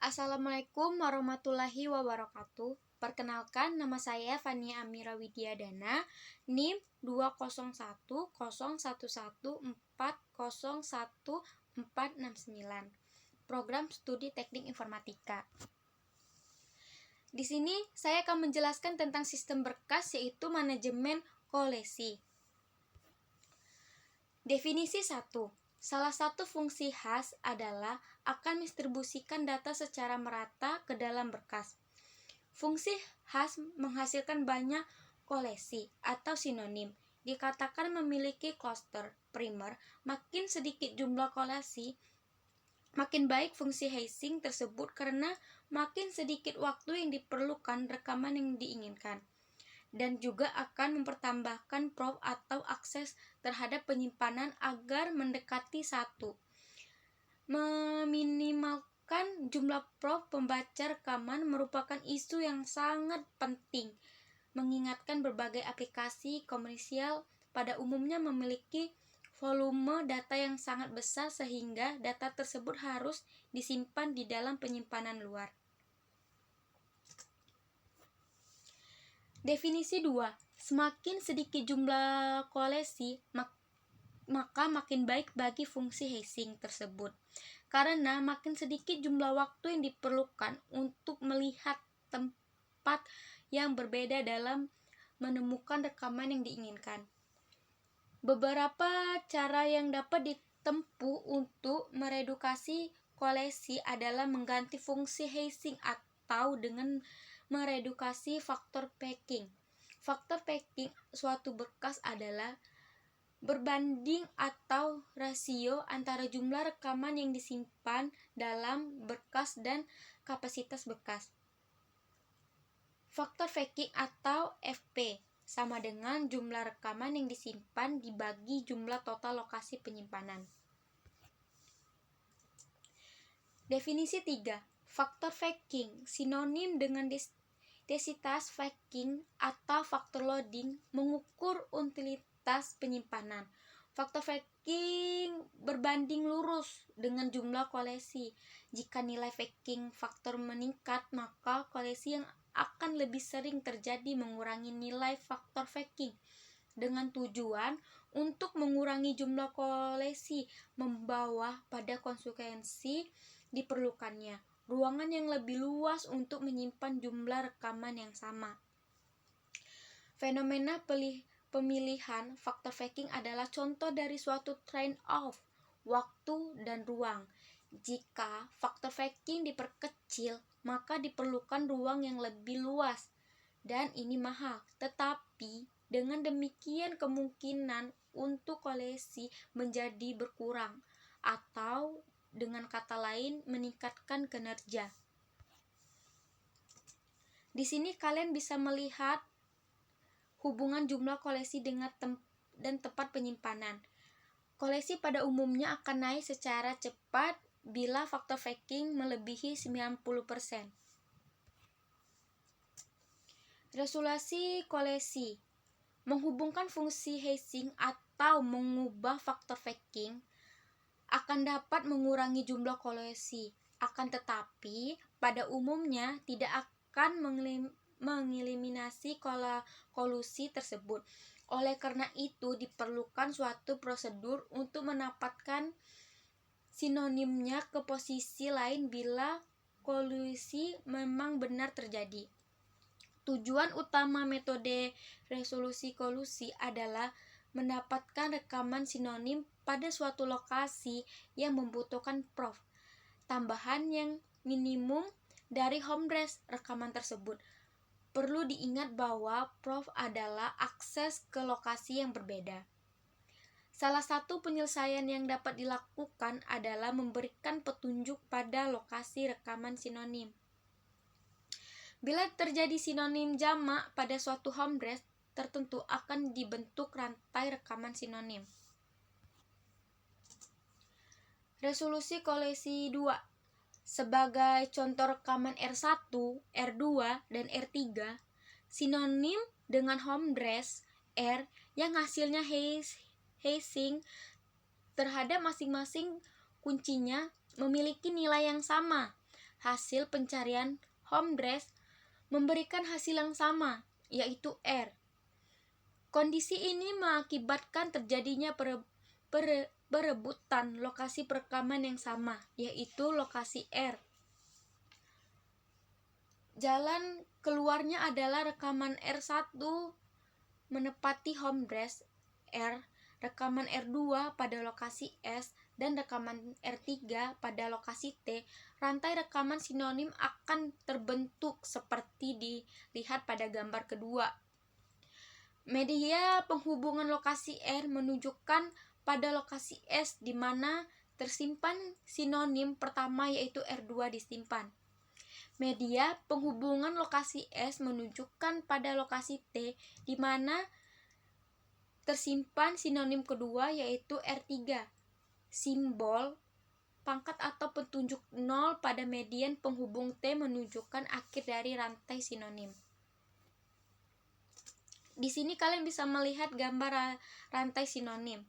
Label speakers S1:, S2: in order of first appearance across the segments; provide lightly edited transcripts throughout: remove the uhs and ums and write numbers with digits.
S1: Assalamualaikum warahmatullahi wabarakatuh. Perkenalkan, nama saya Fania Amira Widyadana, NIM 2010114011469, Program Studi Teknik Informatika. Di sini saya akan menjelaskan tentang sistem berkas, yaitu manajemen kolesi. Definisi 1. Salah satu fungsi hash adalah akan mendistribusikan data secara merata ke dalam berkas. Fungsi hash menghasilkan banyak kolesi atau sinonim. Dikatakan memiliki cluster primer. Makin sedikit jumlah kolesi, makin baik fungsi hashing tersebut karena makin sedikit waktu yang diperlukan rekaman yang diinginkan. Dan juga akan mempertambahkan proof atau akses terhadap penyimpanan agar mendekati 1. Meminimalkan jumlah proof pembaca rekaman merupakan isu yang sangat penting, mengingatkan berbagai aplikasi komersial pada umumnya memiliki volume data yang sangat besar sehingga data tersebut harus disimpan di dalam penyimpanan luar. Definisi 2. Semakin sedikit jumlah kolesi, maka makin baik bagi fungsi hashing tersebut. Karena makin sedikit jumlah waktu yang diperlukan untuk melihat tempat yang berbeda dalam menemukan rekaman yang diinginkan. Beberapa cara yang dapat ditempuh untuk meredukasi kolesi adalah mengganti fungsi hashing atau dengan meredukasi faktor packing. Faktor packing suatu berkas adalah berbanding atau rasio antara jumlah rekaman yang disimpan dalam berkas dan kapasitas berkas. Faktor packing atau FP sama dengan jumlah rekaman yang disimpan dibagi jumlah total lokasi penyimpanan. Definisi 3. Faktor packing sinonim dengan densitas packing atau faktor loading mengukur utilitas penyimpanan. Faktor packing berbanding lurus dengan jumlah kolesi. Jika nilai packing faktor meningkat, maka kolesi yang akan lebih sering terjadi mengurangi nilai faktor packing dengan tujuan untuk mengurangi jumlah kolesi membawa pada konsekuensi diperlukannya ruangan yang lebih luas untuk menyimpan jumlah rekaman yang sama. Fenomena pemilihan faktor packing adalah contoh dari suatu trade-off waktu dan ruang. Jika faktor packing diperkecil, maka diperlukan ruang yang lebih luas, dan ini mahal. Tetapi dengan demikian kemungkinan untuk kolesi menjadi berkurang, atau dengan kata lain meningkatkan kinerja. Di sini kalian bisa melihat hubungan jumlah kolesi dengan dan tempat penyimpanan. Kolesi pada umumnya akan naik secara cepat bila faktor packing melebihi 90%. Resolusi kolesi menghubungkan fungsi hashing atau mengubah faktor packing akan dapat mengurangi jumlah kolesi. Akan tetapi, pada umumnya tidak akan mengeliminasi kolusi tersebut. Oleh karena itu, diperlukan suatu prosedur untuk mendapatkan sinonimnya ke posisi lain bila kolusi memang benar terjadi. Tujuan utama metode resolusi kolusi adalah mendapatkan rekaman sinonim pada suatu lokasi yang membutuhkan proof tambahan yang minimum dari home address rekaman tersebut. Perlu diingat bahwa proof adalah akses ke lokasi yang berbeda. Salah satu penyelesaian yang dapat dilakukan adalah memberikan petunjuk pada lokasi rekaman sinonim. Bila terjadi sinonim jamak pada suatu home address tertentu, akan dibentuk rantai rekaman sinonim. Resolusi kolesi 2. Sebagai contoh rekaman R1, R2, dan R3, sinonim dengan home address R yang hasilnya hashing terhadap masing-masing kuncinya memiliki nilai yang sama. hasil pencarian Holmdress memberikan hasil yang sama, yaitu R. Kondisi ini mengakibatkan terjadinya perebutan lokasi perekaman yang sama, yaitu lokasi R. Jalan keluarnya adalah rekaman R1 menepati Holmdress R, rekaman R2 pada lokasi S, dan rekaman R3 pada lokasi T. Rantai rekaman sinonim akan terbentuk seperti dilihat pada gambar kedua. Media penghubungan lokasi R menunjukkan pada lokasi S di mana tersimpan sinonim pertama, yaitu R2 disimpan. Media penghubungan lokasi S menunjukkan pada lokasi T di mana tersimpan sinonim kedua, yaitu R3. Simbol pangkat atau petunjuk 0 pada median penghubung T menunjukkan akhir dari rantai sinonim. Di sini kalian bisa melihat gambar rantai sinonim.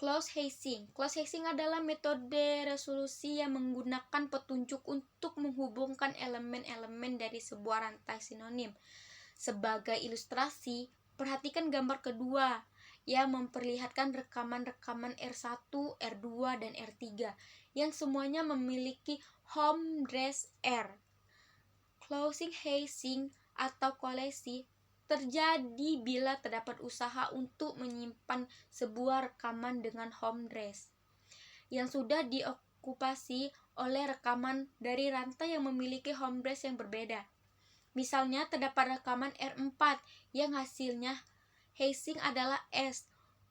S1: Close hazing. Close hazing adalah metode resolusi yang menggunakan petunjuk untuk menghubungkan elemen-elemen dari sebuah rantai sinonim. Sebagai ilustrasi, perhatikan gambar kedua yang memperlihatkan rekaman-rekaman R1, R2, dan R3 yang semuanya memiliki Holmdress R. Closing hazing atau kolesi terjadi bila terdapat usaha untuk menyimpan sebuah rekaman dengan Holmdress yang sudah diokupasi oleh rekaman dari rantai yang memiliki Holmdress yang berbeda. Misalnya terdapat rekaman R4 yang hasilnya hazing adalah S.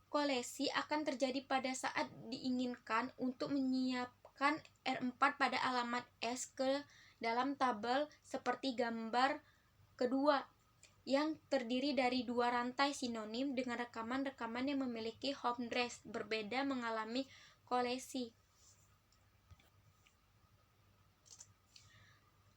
S1: Kolesi akan terjadi pada saat diinginkan untuk menyiapkan R4 pada alamat S ke dalam tabel seperti gambar kedua, yang terdiri dari dua rantai sinonim dengan rekaman-rekaman yang memiliki Holmdress berbeda mengalami kolesi.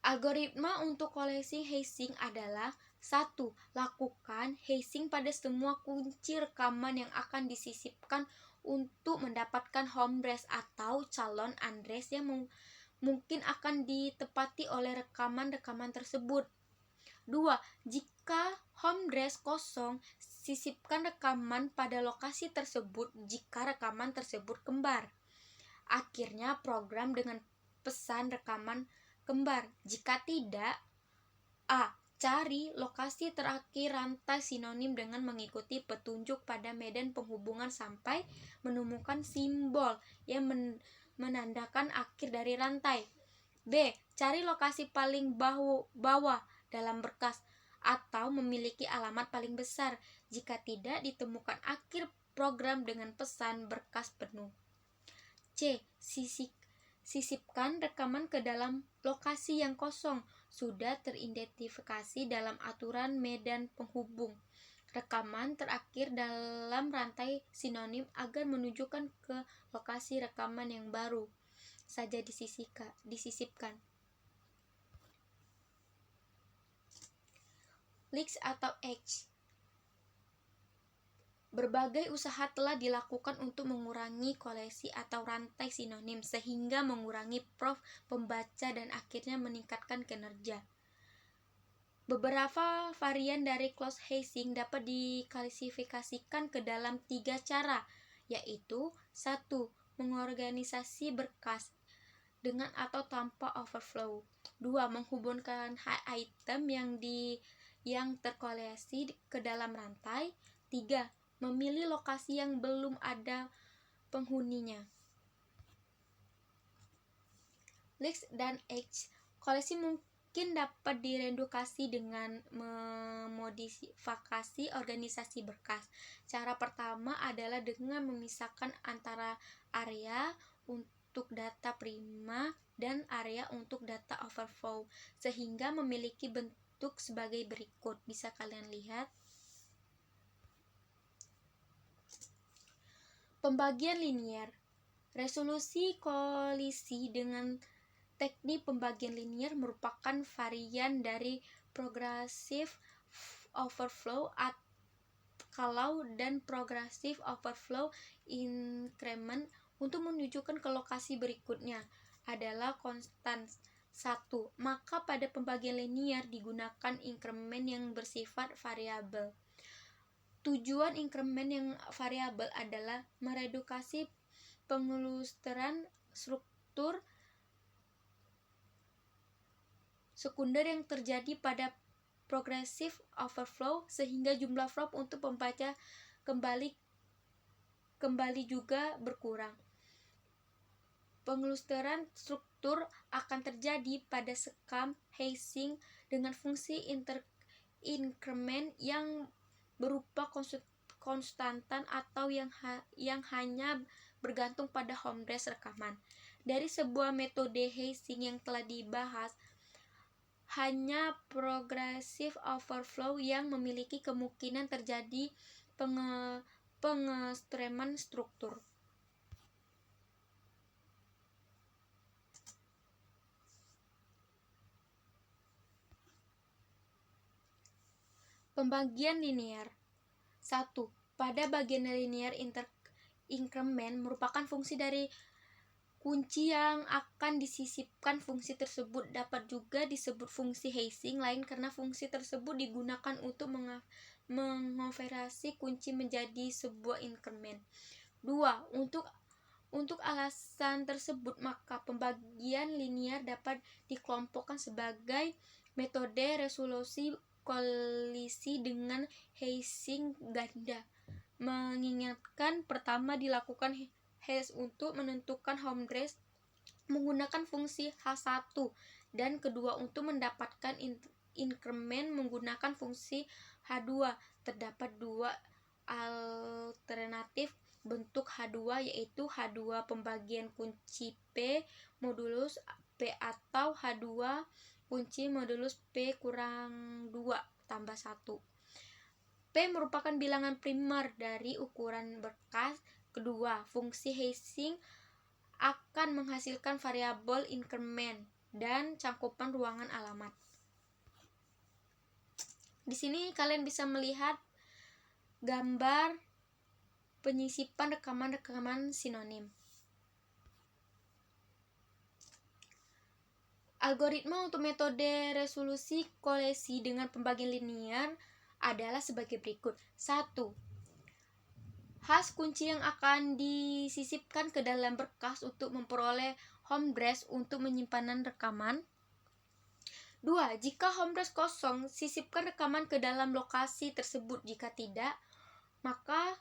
S1: Algoritma untuk kolesi hazing adalah 1. Lakukan hazing pada semua kunci rekaman yang akan disisipkan untuk mendapatkan Holmdress atau calon address yang mungkin akan ditepati oleh rekaman-rekaman tersebut. 2. Jika Holmdress kosong, sisipkan rekaman pada lokasi tersebut jika rekaman tersebut kembar. Akhirnya program dengan pesan rekaman kembar. Jika tidak, A. Cari lokasi terakhir rantai sinonim dengan mengikuti petunjuk pada medan penghubungan sampai menemukan simbol yang menandakan akhir dari rantai. B. Cari lokasi paling bawah dalam berkas atau memiliki alamat paling besar. Jika tidak ditemukan akhir program dengan pesan berkas penuh. C. Sisipkan rekaman ke dalam lokasi yang kosong, sudah teridentifikasi dalam aturan medan penghubung rekaman terakhir dalam rantai sinonim agar menunjukkan ke lokasi rekaman yang baru saja disisipkan. Leaks atau X. Berbagai usaha telah dilakukan untuk mengurangi kolesi atau rantai sinonim sehingga mengurangi prof pembaca dan akhirnya meningkatkan kinerja. Beberapa varian dari close hazing dapat diklasifikasikan ke dalam 3 cara, yaitu 1. Mengorganisasi berkas dengan atau tanpa overflow. 2. Menghubungkan item yang terkolesi ke dalam rantai. 3. Memilih lokasi yang belum ada penghuninya. Leaks dan X. Kolesi mungkin dapat diredukasi dengan memodifikasi organisasi berkas. Cara pertama adalah dengan memisahkan antara area untuk data prima dan area untuk data overflow sehingga memiliki bentuk sebagai berikut. Bisa kalian lihat. Pembagian linier. Resolusi kolisi dengan teknik pembagian linier merupakan varian dari progressive overflow kalau dan progressive overflow increment untuk menunjukkan ke lokasi berikutnya adalah konstan 1, maka pada pembagian linear digunakan inkremen yang bersifat variabel. Tujuan inkremen yang variabel adalah meredukasi pengelusteran struktur sekunder yang terjadi pada progressive overflow sehingga jumlah flop untuk pembaca kembali juga berkurang. Pengelusteran struktur akan terjadi pada sekam Ising dengan fungsi inkremen yang berupa konstantan atau yang hanya bergantung pada Holmdel rekaman. Dari sebuah metode Ising yang telah dibahas, hanya progressive overflow yang memiliki kemungkinan terjadi pengekstreman struktur. Pembagian linear 1. Pada bagian linear inkremen merupakan fungsi dari kunci yang akan disisipkan. Fungsi tersebut dapat juga disebut fungsi Ising lain karena fungsi tersebut digunakan untuk mengonversi kunci menjadi sebuah inkremen. 2. Untuk alasan tersebut, maka pembagian linear dapat dikelompokkan sebagai metode resolusi kolisi dengan Ising ganda. Mengingatkan pertama dilakukan untuk menentukan Holmdel menggunakan fungsi H1 dan kedua untuk mendapatkan inkremen menggunakan fungsi H2. Terdapat dua alternatif bentuk H2 yaitu H2 pembagian kunci P modulus P atau H2 kunci modulus P kurang 2 tambah 1. P merupakan bilangan primer dari ukuran berkas. Kedua, fungsi Ising akan menghasilkan variabel inkremen dan cakupan ruangan alamat. Di sini kalian bisa melihat gambar penyisipan rekaman-rekaman sinonim. Algoritma untuk metode resolusi kolisi dengan pembagian linear adalah sebagai berikut. 1. Hash kunci yang akan disisipkan ke dalam berkas untuk memperoleh Holmdel untuk penyimpanan rekaman. 2. Jika Holmdel kosong, sisipkan rekaman ke dalam lokasi tersebut. Jika tidak, maka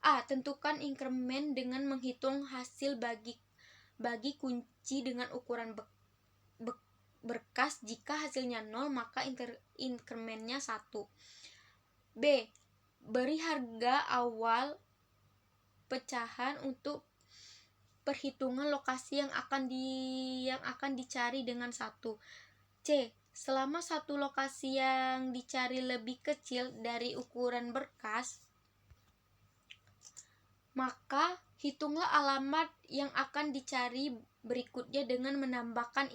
S1: A. Tentukan inkremen dengan menghitung hasil bagi kunci dengan ukuran berkas. Jika hasilnya 0, maka inkremennya 1. B. Beri harga awal pecahan untuk perhitungan lokasi yang akan dicari dengan 1. C. Selama satu lokasi yang dicari lebih kecil dari ukuran berkas, maka hitunglah alamat yang akan dicari berikutnya dengan menambahkan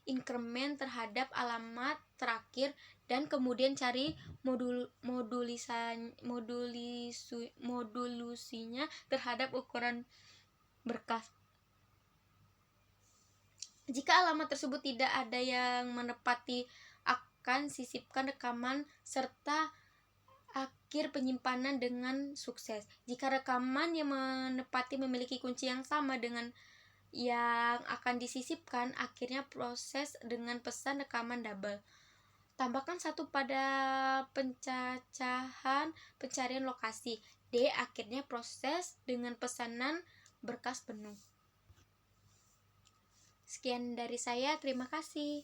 S1: inkremen terhadap alamat terakhir dan kemudian cari modulusinya terhadap ukuran berkas. Jika alamat tersebut tidak ada yang menepati, akan sisipkan rekaman serta akhir penyimpanan dengan sukses. Jika rekaman yang menepati memiliki kunci yang sama dengan yang akan disisipkan, akhirnya proses dengan pesan rekaman double. Tambahkan 1 pada pencacahan pencarian lokasi. D. Akhirnya proses dengan pesanan berkas penuh. Sekian dari saya, terima kasih.